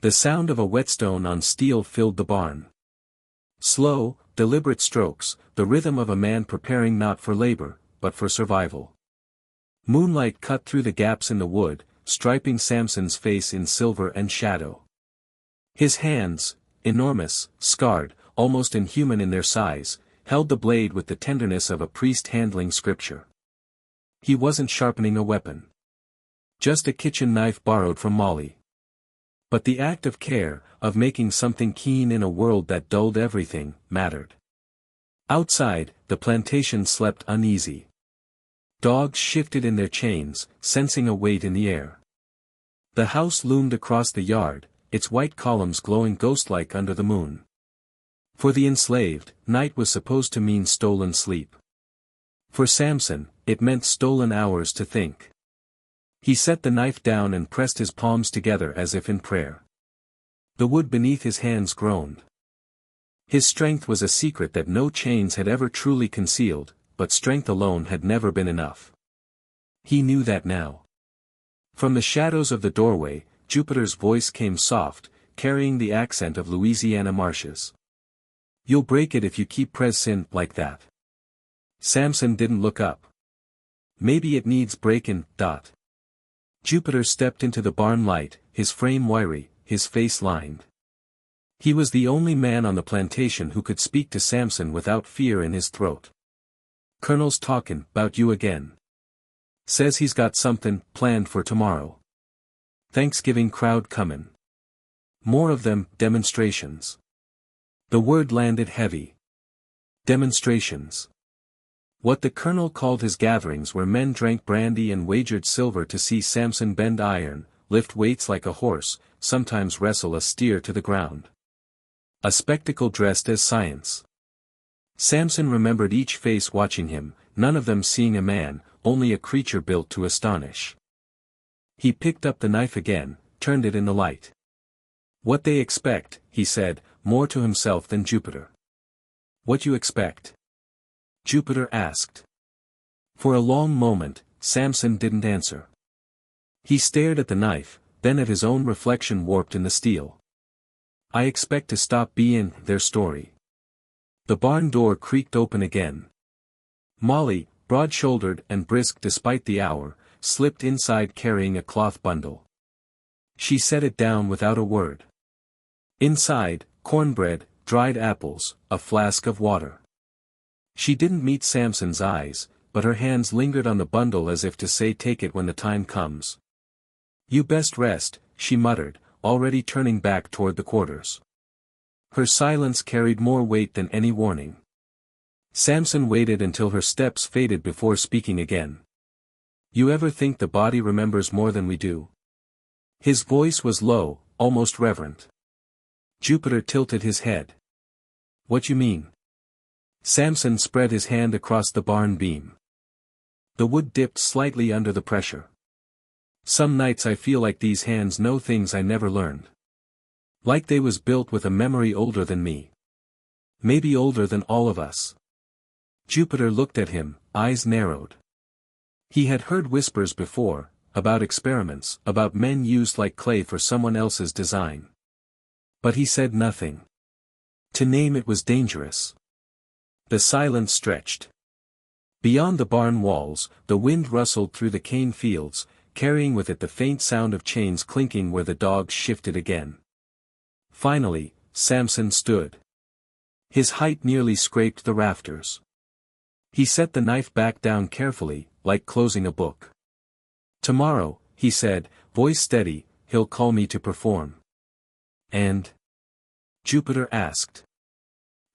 The sound of a whetstone on steel filled the barn. Slow, deliberate strokes, the rhythm of a man preparing not for labor, but for survival. Moonlight cut through the gaps in the wood, striping Samson's face in silver and shadow. His hands, enormous, scarred, almost inhuman in their size, held the blade with the tenderness of a priest handling scripture. He wasn't sharpening a weapon. Just a kitchen knife borrowed from Molly. But the act of care, of making something keen in a world that dulled everything, mattered. Outside, the plantation slept uneasy. Dogs shifted in their chains, sensing a weight in the air. The house loomed across the yard, its white columns glowing ghost-like under the moon. For the enslaved, night was supposed to mean stolen sleep. For Samson, it meant stolen hours to think. He set the knife down and pressed his palms together as if in prayer. The wood beneath his hands groaned. His strength was a secret that no chains had ever truly concealed, but strength alone had never been enough. He knew that now. From the shadows of the doorway, Jupiter's voice came soft, carrying the accent of Louisiana marshes. "You'll break it if you keep pressing like that." Samson didn't look up. "Maybe it needs breaking." Jupiter stepped into the barn light, his frame wiry, his face lined. He was the only man on the plantation who could speak to Samson without fear in his throat. "Colonel's talkin' 'bout you again. Says he's got something planned for tomorrow. Thanksgiving crowd comin'. More of them, demonstrations." The word landed heavy. Demonstrations. What the colonel called his gatherings where men drank brandy and wagered silver to see Samson bend iron, lift weights like a horse, sometimes wrestle a steer to the ground. A spectacle dressed as science. Samson remembered each face watching him, none of them seeing a man, only a creature built to astonish. He picked up the knife again, turned it in the light. "What they expect," he said, more to himself than Jupiter. "What you expect?" Jupiter asked. For a long moment, Samson didn't answer. He stared at the knife, then at his own reflection warped in the steel. "I expect to stop being their story." The barn door creaked open again. Molly, broad-shouldered and brisk despite the hour, slipped inside carrying a cloth bundle. She set it down without a word. Inside, cornbread, dried apples, a flask of water. She didn't meet Samson's eyes, but her hands lingered on the bundle as if to say take it when the time comes. "You best rest," she muttered, already turning back toward the quarters. Her silence carried more weight than any warning. Samson waited until her steps faded before speaking again. "You ever think the body remembers more than we do?" His voice was low, almost reverent. Jupiter tilted his head. "What you mean?" Samson spread his hand across the barn beam. The wood dipped slightly under the pressure. "Some nights I feel like these hands know things I never learned. Like they was built with a memory older than me. Maybe older than all of us." Jupiter looked at him, eyes narrowed. He had heard whispers before, about experiments, about men used like clay for someone else's design. But he said nothing. To name it was dangerous. The silence stretched. Beyond the barn walls, the wind rustled through the cane fields, carrying with it the faint sound of chains clinking where the dogs shifted again. Finally, Samson stood. His height nearly scraped the rafters. He set the knife back down carefully, like closing a book. "Tomorrow," he said, voice steady, "he'll call me to perform." "And?" Jupiter asked.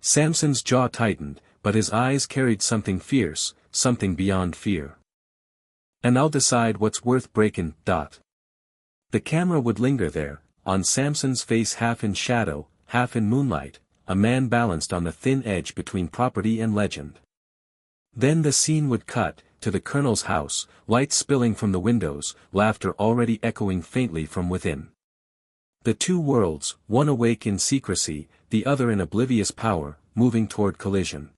Samson's jaw tightened, but his eyes carried something fierce, something beyond fear. "And I'll decide what's worth breaking." The camera would linger there, on Samson's face half in shadow, half in moonlight, a man balanced on the thin edge between property and legend. Then the scene would cut, to the colonel's house, light spilling from the windows, laughter already echoing faintly from within. The two worlds, one awake in secrecy, the other in oblivious power, moving toward collision.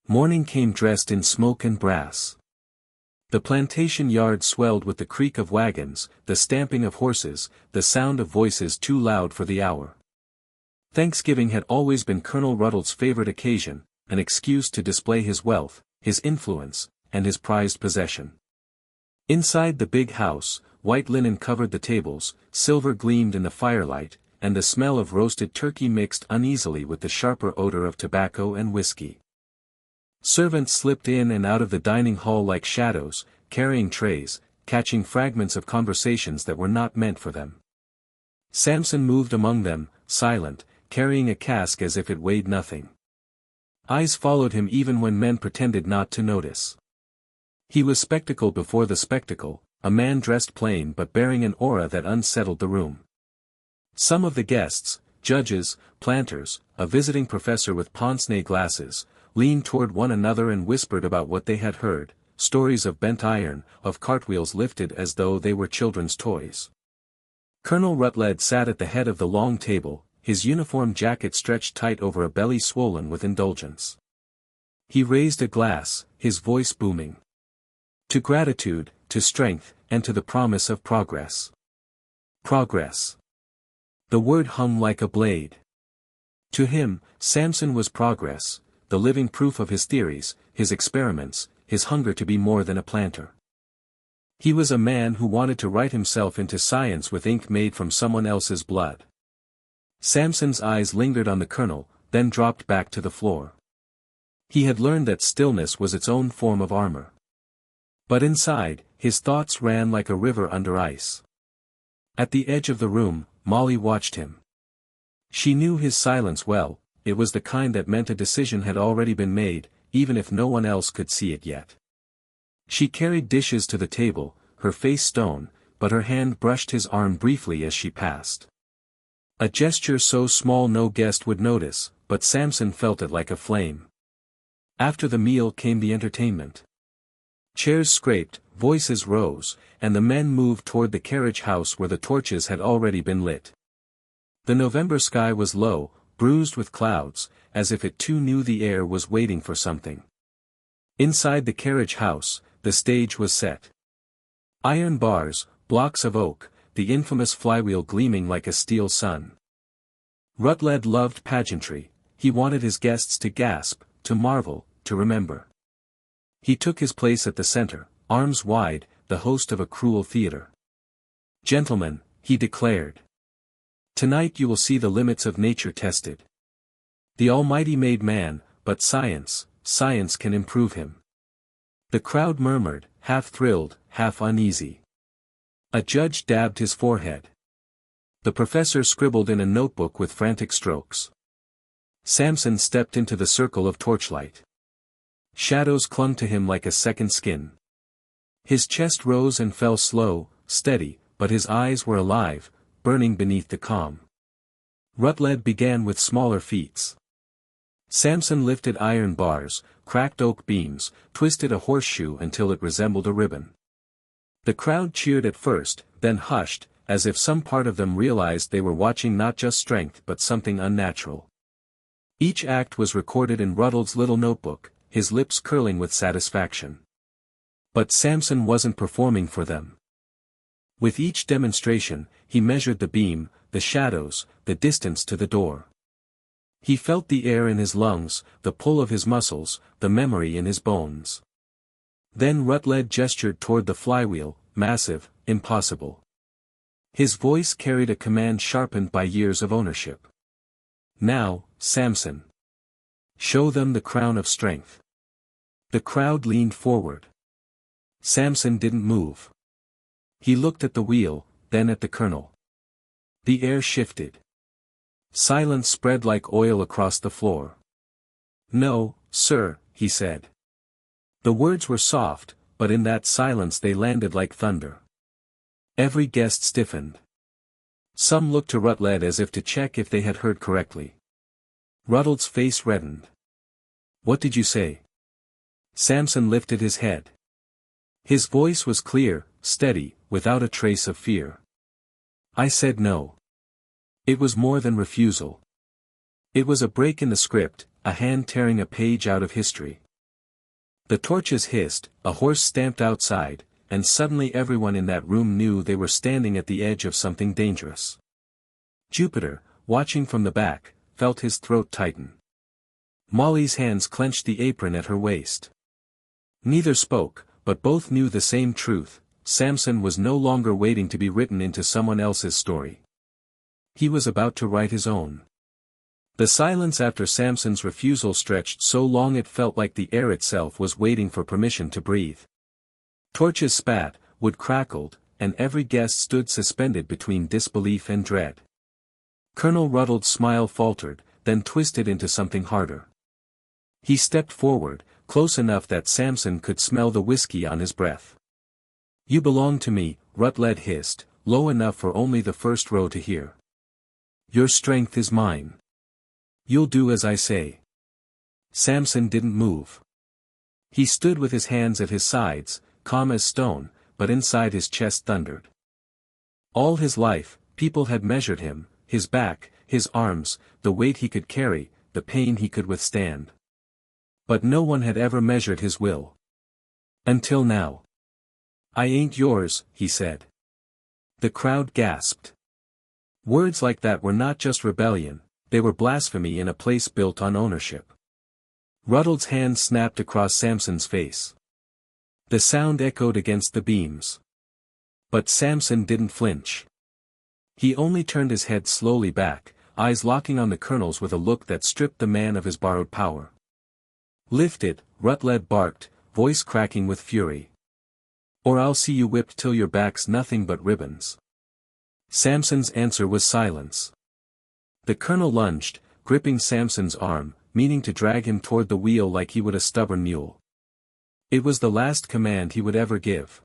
Morning came dressed in smoke and brass. The plantation yard swelled with the creak of wagons, the stamping of horses, the sound of voices too loud for the hour. Thanksgiving had always been Colonel Ruttled's favorite occasion, an excuse to display his wealth, his influence, and his prized possession. Inside the big house, white linen covered the tables, silver gleamed in the firelight, and the smell of roasted turkey mixed uneasily with the sharper odor of tobacco and whiskey. Servants slipped in and out of the dining hall like shadows, carrying trays, catching fragments of conversations that were not meant for them. Samson moved among them, silent, carrying a cask as if it weighed nothing. Eyes followed him even when men pretended not to notice. He was spectacle before the spectacle, a man dressed plain but bearing an aura that unsettled the room. Some of the guests, judges, planters, a visiting professor with pince-nez glasses, leaned toward one another and whispered about what they had heard, stories of bent iron, of cartwheels lifted as though they were children's toys. Colonel Rutled sat at the head of the long table, his uniform jacket stretched tight over a belly swollen with indulgence. He raised a glass, his voice booming. To gratitude, to strength, and to the promise of progress. Progress. The word hung like a blade. To him, Samson was progress, the living proof of his theories, his experiments, his hunger to be more than a planter. He was a man who wanted to write himself into science with ink made from someone else's blood. Samson's eyes lingered on the colonel, then dropped back to the floor. He had learned that stillness was its own form of armor. But inside, his thoughts ran like a river under ice. At the edge of the room, Molly watched him. She knew his silence well. It was the kind that meant a decision had already been made, even if no one else could see it yet. She carried dishes to the table, her face stone, but her hand brushed his arm briefly as she passed. A gesture so small no guest would notice, but Samson felt it like a flame. After the meal came the entertainment. Chairs scraped, voices rose, and the men moved toward the carriage house where the torches had already been lit. The November sky was low, bruised with clouds, as if it too knew the air was waiting for something. Inside the carriage house, the stage was set. Iron bars, blocks of oak, the infamous flywheel gleaming like a steel sun. Rutled loved pageantry. He wanted his guests to gasp, to marvel, to remember. He took his place at the center, arms wide, the host of a cruel theater. "Gentlemen," he declared. "Tonight you will see the limits of nature tested. The Almighty made man, but science can improve him." The crowd murmured, half thrilled, half uneasy. A judge dabbed his forehead. The professor scribbled in a notebook with frantic strokes. Samson stepped into the circle of torchlight. Shadows clung to him like a second skin. His chest rose and fell slow, steady, but his eyes were alive, burning beneath the calm. Rutled began with smaller feats. Samson lifted iron bars, cracked oak beams, twisted a horseshoe until it resembled a ribbon. The crowd cheered at first, then hushed, as if some part of them realized they were watching not just strength but something unnatural. Each act was recorded in Ruttled's little notebook, his lips curling with satisfaction. But Samson wasn't performing for them. With each demonstration, he measured the beam, the shadows, the distance to the door. He felt the air in his lungs, the pull of his muscles, the memory in his bones. Then Rutled gestured toward the flywheel, massive, impossible. His voice carried a command sharpened by years of ownership. "Now, Samson. Show them the crown of strength." The crowd leaned forward. Samson didn't move. He looked at the wheel, then at the colonel. The air shifted. Silence spread like oil across the floor. "No, sir," he said. The words were soft, but in that silence they landed like thunder. Every guest stiffened. Some looked to Rutled as if to check if they had heard correctly. Ruttled's face reddened. "What did you say?" Samson lifted his head. His voice was clear, steady, without a trace of fear. "I said no." It was more than refusal. It was a break in the script, a hand tearing a page out of history. The torches hissed, a horse stamped outside, and suddenly everyone in that room knew they were standing at the edge of something dangerous. Jupiter, watching from the back, felt his throat tighten. Molly's hands clenched the apron at her waist. Neither spoke, but both knew the same truth: Samson was no longer waiting to be written into someone else's story. He was about to write his own. The silence after Samson's refusal stretched so long it felt like the air itself was waiting for permission to breathe. Torches spat, wood crackled, and every guest stood suspended between disbelief and dread. Colonel Rutled's smile faltered, then twisted into something harder. He stepped forward, close enough that Samson could smell the whiskey on his breath. "You belong to me," Rutled hissed, low enough for only the first row to hear. "Your strength is mine. You'll do as I say." Samson didn't move. He stood with his hands at his sides, calm as stone, but inside his chest thundered. All his life, people had measured him, his back, his arms, the weight he could carry, the pain he could withstand. But no one had ever measured his will. Until now. "I ain't yours," he said. The crowd gasped. Words like that were not just rebellion, they were blasphemy in a place built on ownership. Ruttled's hand snapped across Samson's face. The sound echoed against the beams. But Samson didn't flinch. He only turned his head slowly back, eyes locking on the colonel's with a look that stripped the man of his borrowed power. "Lift it," Rutled barked, voice cracking with fury. "Or I'll see you whipped till your back's nothing but ribbons." Samson's answer was silence. The colonel lunged, gripping Samson's arm, meaning to drag him toward the wheel like he would a stubborn mule. It was the last command he would ever give.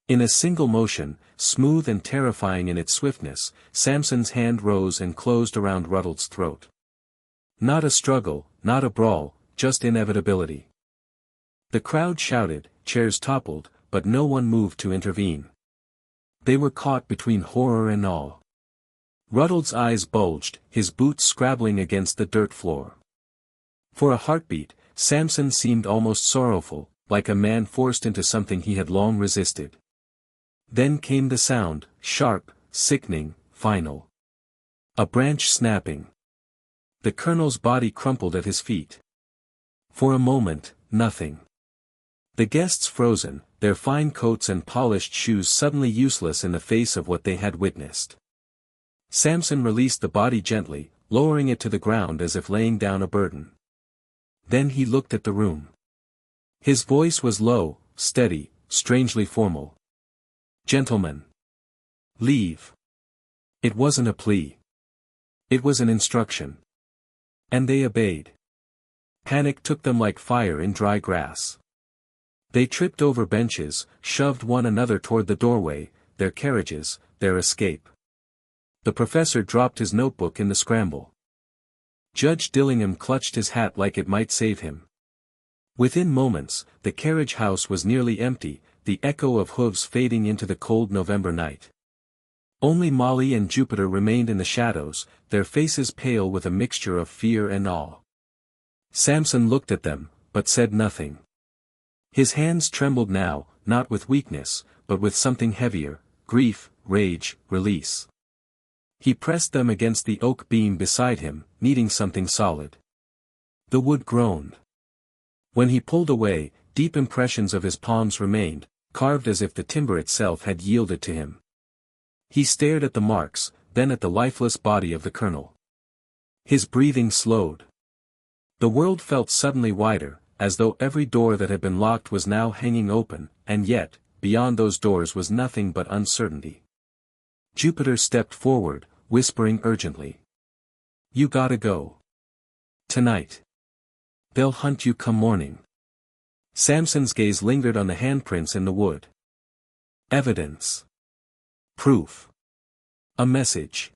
In a single motion, smooth and terrifying in its swiftness, Samson's hand rose and closed around Ruttled's throat. Not a struggle, not a brawl, just inevitability. The crowd shouted, chairs toppled, but no one moved to intervene. They were caught between horror and awe. Ruttled's eyes bulged, his boots scrabbling against the dirt floor. For a heartbeat, Samson seemed almost sorrowful, like a man forced into something he had long resisted. Then came the sound, sharp, sickening, final. A branch snapping. The colonel's body crumpled at his feet. For a moment, nothing. The guests frozen, their fine coats and polished shoes suddenly useless in the face of what they had witnessed. Samson released the body gently, lowering it to the ground as if laying down a burden. Then he looked at the room. His voice was low, steady, strangely formal. "Gentlemen. Leave." It wasn't a plea. It was an instruction. And they obeyed. Panic took them like fire in dry grass. They tripped over benches, shoved one another toward the doorway, their carriages, their escape. The professor dropped his notebook in the scramble. Judge Dillingham clutched his hat like it might save him. Within moments, the carriage house was nearly empty, the echo of hooves fading into the cold November night. Only Molly and Jupiter remained in the shadows, their faces pale with a mixture of fear and awe. Samson looked at them, but said nothing. His hands trembled now, not with weakness, but with something heavier, grief, rage, release. He pressed them against the oak beam beside him, needing something solid. The wood groaned. When he pulled away, deep impressions of his palms remained, carved as if the timber itself had yielded to him. He stared at the marks, then at the lifeless body of the colonel. His breathing slowed. The world felt suddenly wider, as though every door that had been locked was now hanging open, and yet, beyond those doors was nothing but uncertainty. Jupiter stepped forward, whispering urgently. "You gotta go. Tonight. They'll hunt you come morning." Samson's gaze lingered on the handprints in the wood. Evidence. Proof. A message.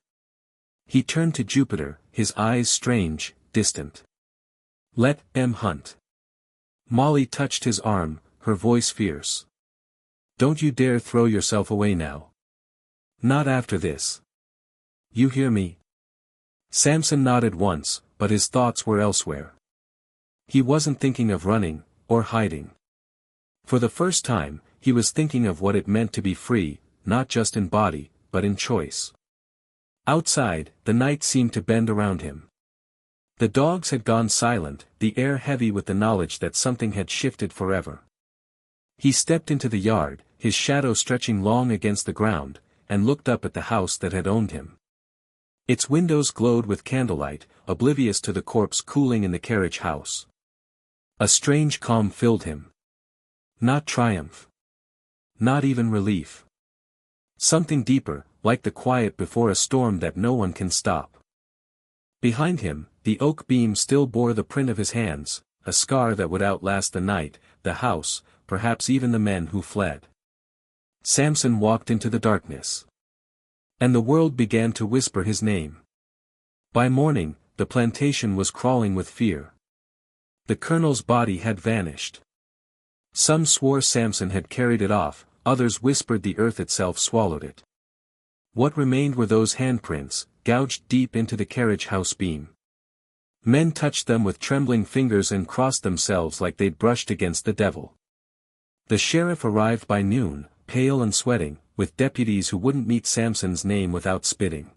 He turned to Jupiter, his eyes strange, distant. "Let them hunt." Molly touched his arm, her voice fierce. "Don't you dare throw yourself away now. Not after this. You hear me?" Samson nodded once, but his thoughts were elsewhere. He wasn't thinking of running, or hiding. For the first time, he was thinking of what it meant to be free, not just in body, but in choice. Outside, the night seemed to bend around him. The dogs had gone silent, the air heavy with the knowledge that something had shifted forever. He stepped into the yard, his shadow stretching long against the ground, and looked up at the house that had owned him. Its windows glowed with candlelight, oblivious to the corpse cooling in the carriage house. A strange calm filled him. Not triumph. Not even relief. Something deeper, like the quiet before a storm that no one can stop. Behind him, the oak beam still bore the print of his hands, a scar that would outlast the night, the house, perhaps even the men who fled. Samson walked into the darkness. And the world began to whisper his name. By morning, the plantation was crawling with fear. The colonel's body had vanished. Some swore Samson had carried it off, others whispered the earth itself swallowed it. What remained were those handprints, gouged deep into the carriage house beam. Men touched them with trembling fingers and crossed themselves like they'd brushed against the devil. The sheriff arrived by noon, pale and sweating, with deputies who wouldn't meet Samson's name without spitting.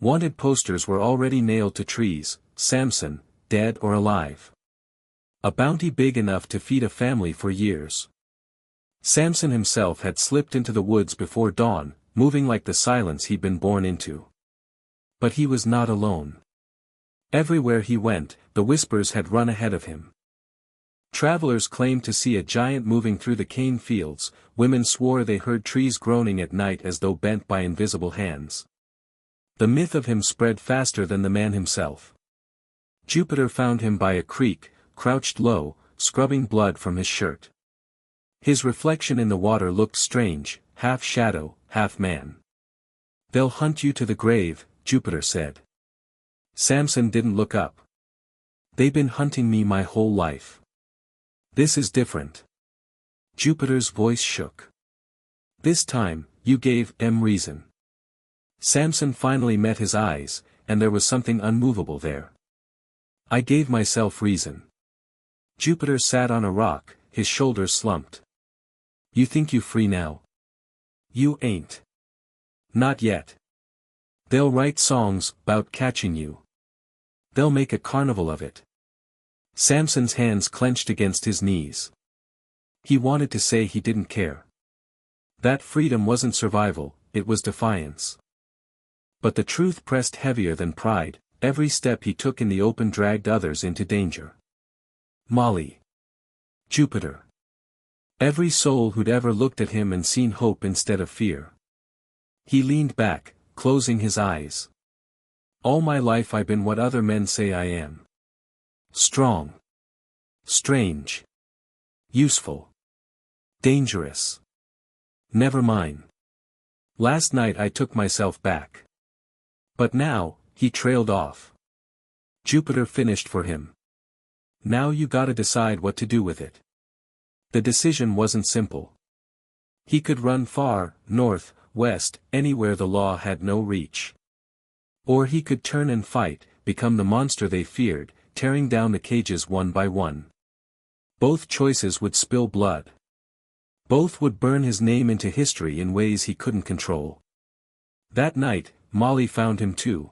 Wanted posters were already nailed to trees, Samson, dead or alive. A bounty big enough to feed a family for years. Samson himself had slipped into the woods before dawn, moving like the silence he'd been born into. But he was not alone. Everywhere he went, the whispers had run ahead of him. Travelers claimed to see a giant moving through the cane fields, women swore they heard trees groaning at night as though bent by invisible hands. The myth of him spread faster than the man himself. Jupiter found him by a creek, crouched low, scrubbing blood from his shirt. His reflection in the water looked strange, half shadow, half man. "They'll hunt you to the grave," Jupiter said. Samson didn't look up. "They've been hunting me my whole life. This is different." Jupiter's voice shook. "This time, you gave them reason." Samson finally met his eyes, and there was something unmovable there. "I gave myself reason." Jupiter sat on a rock, his shoulders slumped. "You think you free now? You ain't. Not yet. They'll write songs 'bout catching you. They'll make a carnival of it." Samson's hands clenched against his knees. He wanted to say he didn't care. That freedom wasn't survival, it was defiance. But the truth pressed heavier than pride, every step he took in the open dragged others into danger. Molly. Jupiter. Every soul who'd ever looked at him and seen hope instead of fear. He leaned back, closing his eyes. "All my life I've been what other men say I am. Strong. Strange. Useful. Dangerous. Never mine. Last night I took myself back. But now," he trailed off. Jupiter finished for him. "Now you gotta decide what to do with it." The decision wasn't simple. He could run far, north, west, anywhere the law had no reach. Or he could turn and fight, become the monster they feared, tearing down the cages one by one. Both choices would spill blood. Both would burn his name into history in ways he couldn't control. That night, Molly found him too.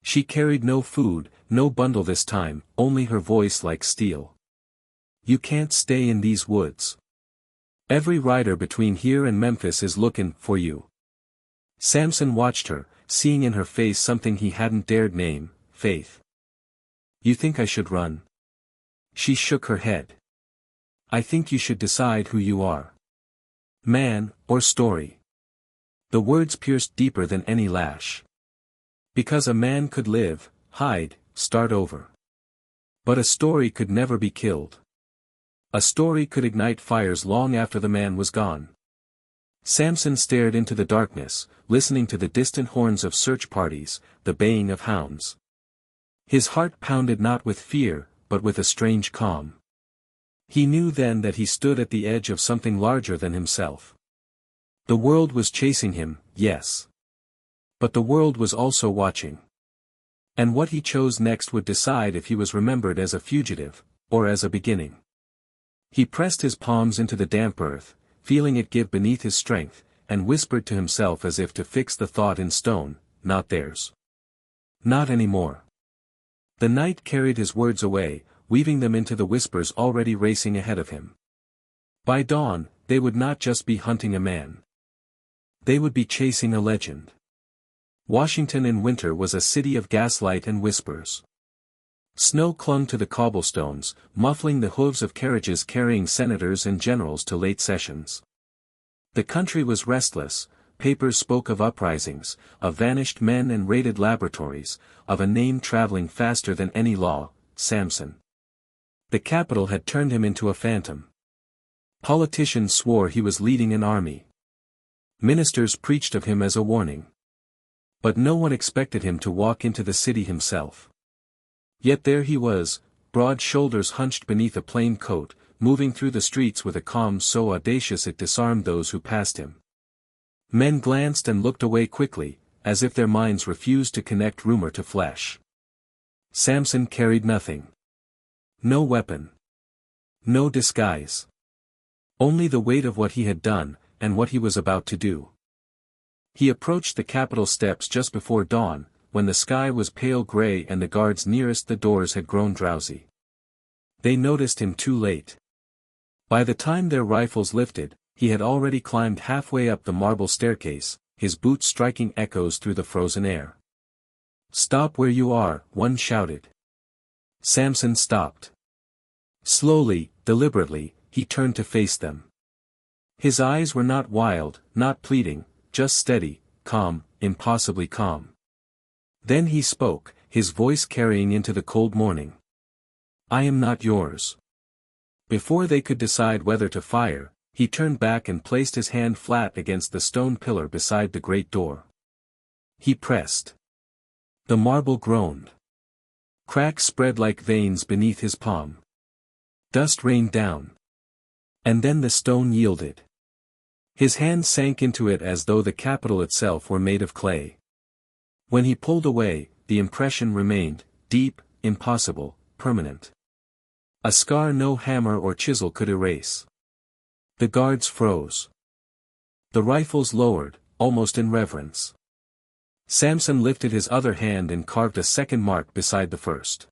She carried no food, no bundle this time, only her voice like steel. "You can't stay in these woods. Every rider between here and Memphis is looking for you." Samson watched her, seeing in her face something he hadn't dared name, faith. "You think I should run?" She shook her head. "I think you should decide who you are. Man, or story." The words pierced deeper than any lash. Because a man could live, hide, start over. But a story could never be killed. A story could ignite fires long after the man was gone. Samson stared into the darkness, listening to the distant horns of search parties, the baying of hounds. His heart pounded not with fear, but with a strange calm. He knew then that he stood at the edge of something larger than himself. The world was chasing him, yes. But the world was also watching. And what he chose next would decide if he was remembered as a fugitive, or as a beginning. He pressed his palms into the damp earth, feeling it give beneath his strength, and whispered to himself as if to fix the thought in stone, not theirs. Not anymore. The night carried his words away, weaving them into the whispers already racing ahead of him. By dawn, they would not just be hunting a man. They would be chasing a legend. Washington in winter was a city of gaslight and whispers. Snow clung to the cobblestones, muffling the hooves of carriages carrying senators and generals to late sessions. The country was restless. Papers spoke of uprisings, of vanished men and raided laboratories, of a name traveling faster than any law, Samson. The capital had turned him into a phantom. Politicians swore he was leading an army. Ministers preached of him as a warning. But no one expected him to walk into the city himself. Yet there he was, broad shoulders hunched beneath a plain coat, moving through the streets with a calm so audacious it disarmed those who passed him. Men glanced and looked away quickly, as if their minds refused to connect rumor to flesh. Samson carried nothing. No weapon. No disguise. Only the weight of what he had done, and what he was about to do. He approached the Capitol steps just before dawn, when the sky was pale gray and the guards nearest the doors had grown drowsy. They noticed him too late. By the time their rifles lifted, he had already climbed halfway up the marble staircase, his boots striking echoes through the frozen air. "Stop where you are," one shouted. Samson stopped. Slowly, deliberately, he turned to face them. His eyes were not wild, not pleading, just steady, calm, impossibly calm. Then he spoke, his voice carrying into the cold morning. "I am not yours." Before they could decide whether to fire, he turned back and placed his hand flat against the stone pillar beside the great door. He pressed. The marble groaned. Cracks spread like veins beneath his palm. Dust rained down. And then the stone yielded. His hand sank into it as though the Capitol itself were made of clay. When he pulled away, the impression remained, deep, impossible, permanent. A scar no hammer or chisel could erase. The guards froze. The rifles lowered, almost in reverence. Samson lifted his other hand and carved a second mark beside the first.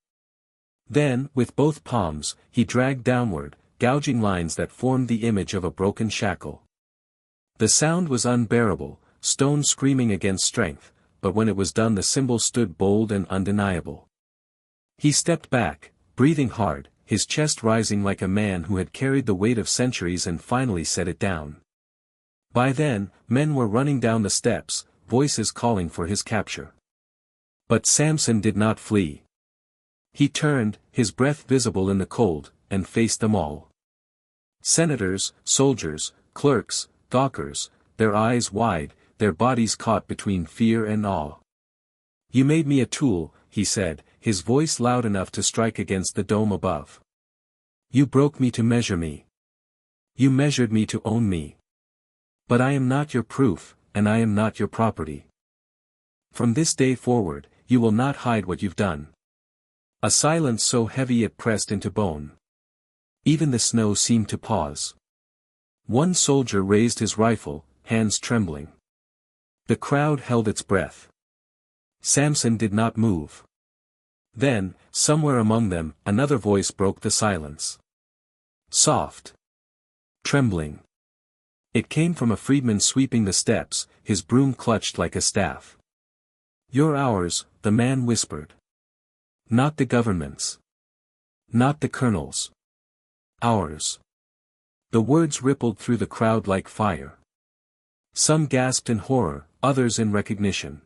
Then, with both palms, he dragged downward, gouging lines that formed the image of a broken shackle. The sound was unbearable, stone screaming against strength, but when it was done the symbol stood bold and undeniable. He stepped back, breathing hard, his chest rising like a man who had carried the weight of centuries and finally set it down. By then, men were running down the steps, voices calling for his capture. But Samson did not flee. He turned, his breath visible in the cold, and faced them all. Senators, soldiers, clerks, dockers, their eyes wide, their bodies caught between fear and awe. "You made me a tool," he said, his voice loud enough to strike against the dome above. "You broke me to measure me. You measured me to own me. But I am not your proof, and I am not your property. From this day forward, you will not hide what you've done." A silence so heavy it pressed into bone. Even the snow seemed to pause. One soldier raised his rifle, hands trembling. The crowd held its breath. Samson did not move. Then, somewhere among them, another voice broke the silence. Soft. Trembling. It came from a freedman sweeping the steps, his broom clutched like a staff. "You're ours," the man whispered. "Not the government's. Not the colonel's. Ours." The words rippled through the crowd like fire. Some gasped in horror, others in recognition.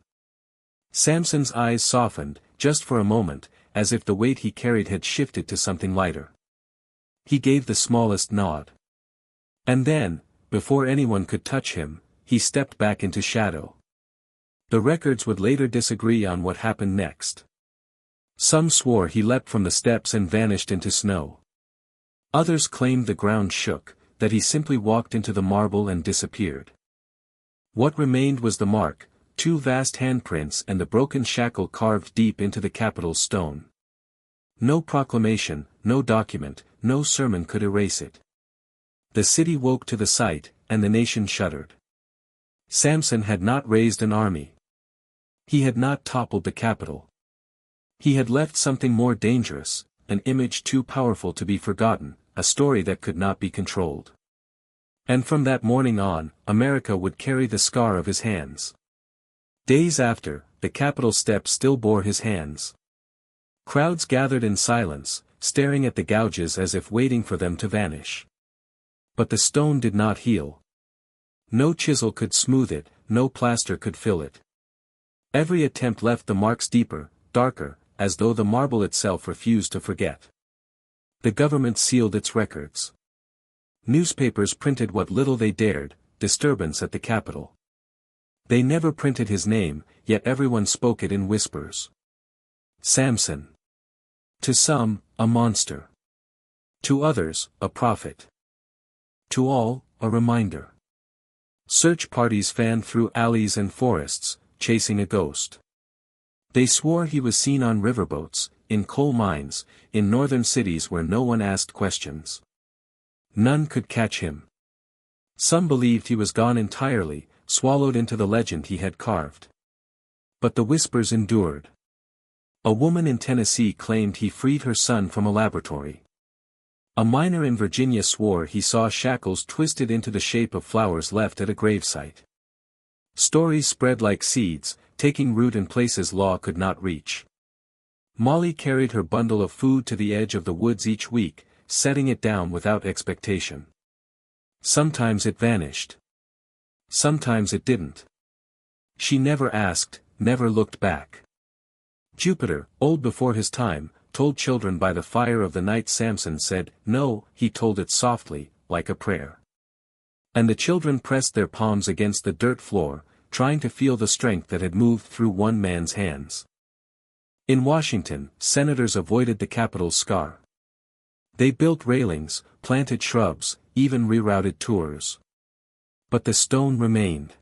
Samson's eyes softened, just for a moment, as if the weight he carried had shifted to something lighter. He gave the smallest nod. And then, before anyone could touch him, he stepped back into shadow. The records would later disagree on what happened next. Some swore he leapt from the steps and vanished into snow. Others claimed the ground shook, that he simply walked into the marble and disappeared. What remained was the mark, 2 vast handprints and the broken shackle carved deep into the Capitol's stone. No proclamation, no document, no sermon could erase it. The city woke to the sight, and the nation shuddered. Samson had not raised an army. He had not toppled the capital. He had left something more dangerous, an image too powerful to be forgotten, a story that could not be controlled. And from that morning on, America would carry the scar of his hands. Days after, the Capitol steps still bore his hands. Crowds gathered in silence, staring at the gouges as if waiting for them to vanish. But the stone did not heal. No chisel could smooth it, no plaster could fill it. Every attempt left the marks deeper, darker, as though the marble itself refused to forget. The government sealed its records. Newspapers printed what little they dared, disturbance at the Capitol. They never printed his name, yet everyone spoke it in whispers. Samson. To some, a monster. To others, a prophet. To all, a reminder. Search parties fanned through alleys and forests, chasing a ghost. They swore he was seen on riverboats, in coal mines, in northern cities where no one asked questions. None could catch him. Some believed he was gone entirely, swallowed into the legend he had carved. But the whispers endured. A woman in Tennessee claimed he freed her son from a laboratory. A miner in Virginia swore he saw shackles twisted into the shape of flowers left at a gravesite. Stories spread like seeds, taking root in places law could not reach. Molly carried her bundle of food to the edge of the woods each week, setting it down without expectation. Sometimes it vanished. Sometimes it didn't. She never asked, never looked back. Jupiter, old before his time, told children by the fire of the night Samson said, "No," he told it softly, like a prayer. And the children pressed their palms against the dirt floor, trying to feel the strength that had moved through one man's hands. In Washington, senators avoided the Capitol's scar. They built railings, planted shrubs, even rerouted tours. But the stone remained.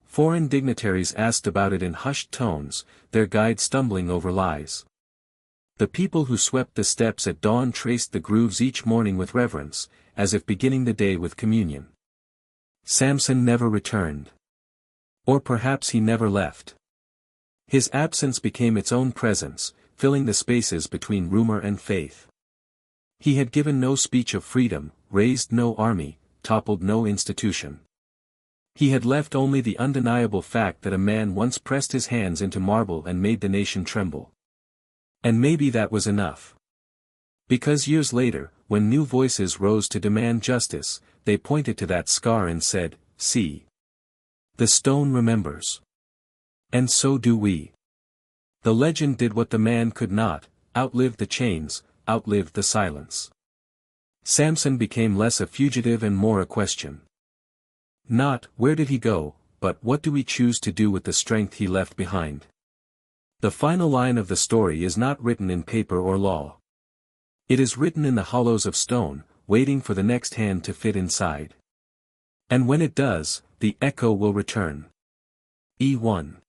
Foreign dignitaries asked about it in hushed tones, their guide stumbling over lies. The people who swept the steps at dawn traced the grooves each morning with reverence, as if beginning the day with communion. Samson never returned. Or perhaps he never left. His absence became its own presence, filling the spaces between rumor and faith. He had given no speech of freedom, raised no army, toppled no institution. He had left only the undeniable fact that a man once pressed his hands into marble and made the nation tremble. And maybe that was enough. Because years later, when new voices rose to demand justice, they pointed to that scar and said, "See. The stone remembers. And so do we." The legend did what the man could not, outlived the chains, outlived the silence. Samson became less a fugitive and more a question. Not, where did he go, but what do we choose to do with the strength he left behind? The final line of the story is not written in paper or law. It is written in the hollows of stone, waiting for the next hand to fit inside. And when it does, the echo will return. E1